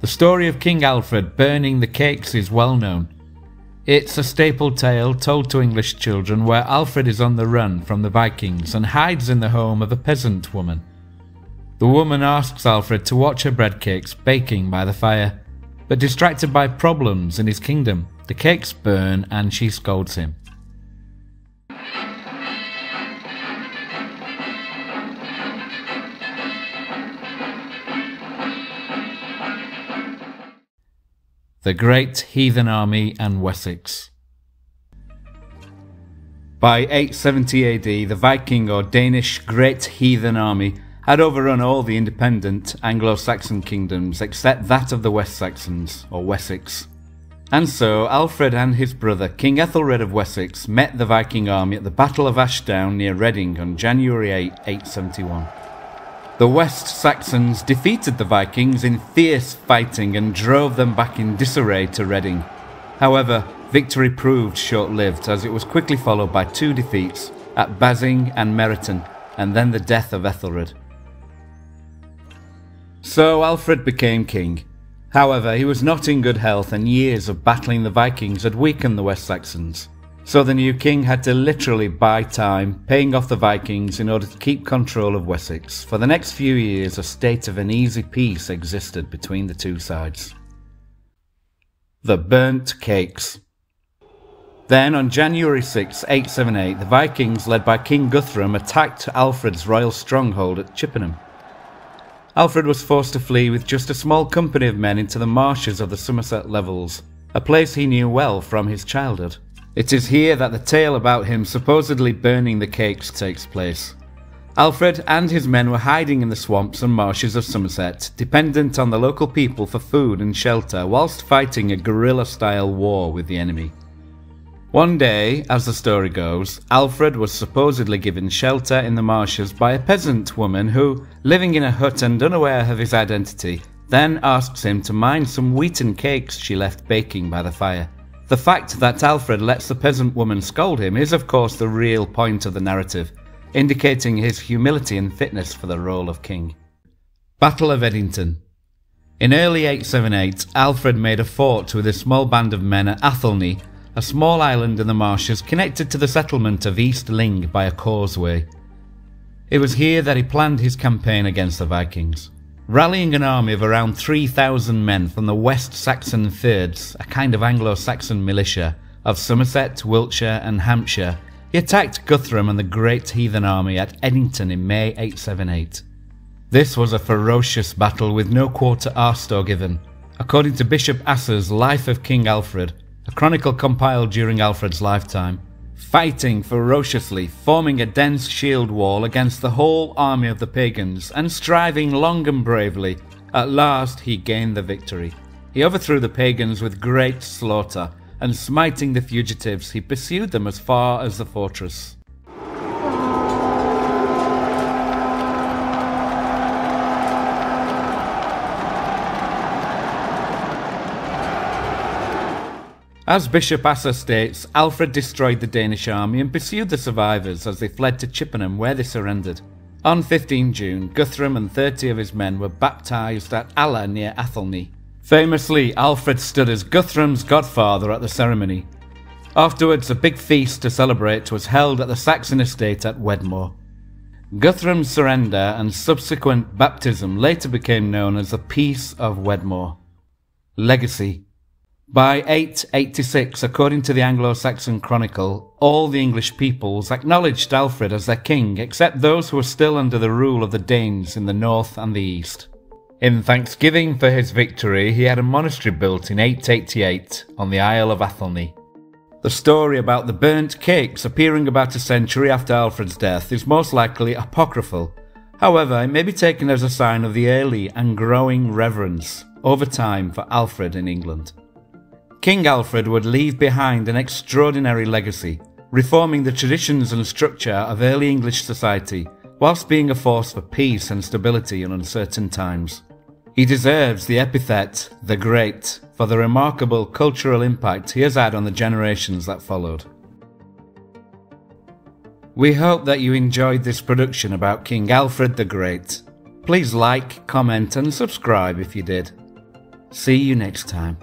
The story of King Alfred burning the cakes is well known. It's a staple tale told to English children where Alfred is on the run from the Vikings and hides in the home of a peasant woman. The woman asks Alfred to watch her bread cakes baking by the fire, but distracted by problems in his kingdom, the cakes burn and she scolds him. The Great Heathen Army and Wessex. By 870 AD, the Viking or Danish Great Heathen Army had overrun all the independent Anglo-Saxon kingdoms except that of the West Saxons, or Wessex. And so Alfred and his brother King Ethelred of Wessex met the Viking army at the Battle of Ashdown near Reading on January 8, 871. The West Saxons defeated the Vikings in fierce fighting and drove them back in disarray to Reading. However, victory proved short-lived as it was quickly followed by two defeats at Basing and Meryton, and then the death of Ethelred. So Alfred became king. However, he was not in good health and years of battling the Vikings had weakened the West Saxons. So the new king had to literally buy time, paying off the Vikings in order to keep control of Wessex. For the next few years, a state of uneasy peace existed between the two sides. The Burnt Cakes. Then, on January 6, 878, the Vikings, led by King Guthrum, attacked Alfred's royal stronghold at Chippenham. Alfred was forced to flee with just a small company of men into the marshes of the Somerset Levels, a place he knew well from his childhood. It is here that the tale about him supposedly burning the cakes takes place. Alfred and his men were hiding in the swamps and marshes of Somerset, dependent on the local people for food and shelter whilst fighting a guerrilla-style war with the enemy. One day, as the story goes, Alfred was supposedly given shelter in the marshes by a peasant woman who, living in a hut and unaware of his identity, then asks him to mind some wheaten cakes she left baking by the fire. The fact that Alfred lets the peasant woman scold him is of course the real point of the narrative, indicating his humility and fitness for the role of king. Battle of Edington. In early 878, Alfred made a fort with a small band of men at Athelney, a small island in the marshes connected to the settlement of East Ling by a causeway. It was here that he planned his campaign against the Vikings. Rallying an army of around 3,000 men from the West Saxon Fyrds, a kind of Anglo-Saxon militia, of Somerset, Wiltshire and Hampshire, he attacked Guthrum and the Great Heathen Army at Edington in May 878. This was a ferocious battle with no quarter asked or given. According to Bishop Asser's Life of King Alfred, a chronicle compiled during Alfred's lifetime, fighting ferociously, forming a dense shield wall against the whole army of the pagans, and striving long and bravely, at last he gained the victory. He overthrew the pagans with great slaughter, and smiting the fugitives, he pursued them as far as the fortress. As Bishop Asser states, Alfred destroyed the Danish army and pursued the survivors as they fled to Chippenham, where they surrendered. On 15 June, Guthrum and 30 of his men were baptised at Alla near Athelney. Famously, Alfred stood as Guthrum's godfather at the ceremony. Afterwards, a big feast to celebrate was held at the Saxon estate at Wedmore. Guthrum's surrender and subsequent baptism later became known as the Peace of Wedmore. Legacy. By 886, according to the Anglo-Saxon Chronicle, all the English peoples acknowledged Alfred as their king, except those who were still under the rule of the Danes in the north and the east. In thanksgiving for his victory, he had a monastery built in 888 on the Isle of Athelney. The story about the burnt cakes appearing about a century after Alfred's death is most likely apocryphal. However, it may be taken as a sign of the early and growing reverence over time for Alfred in England. King Alfred would leave behind an extraordinary legacy, reforming the traditions and structure of early English society, whilst being a force for peace and stability in uncertain times. He deserves the epithet, the Great, for the remarkable cultural impact he has had on the generations that followed. We hope that you enjoyed this production about King Alfred the Great. Please like, comment and subscribe if you did. See you next time.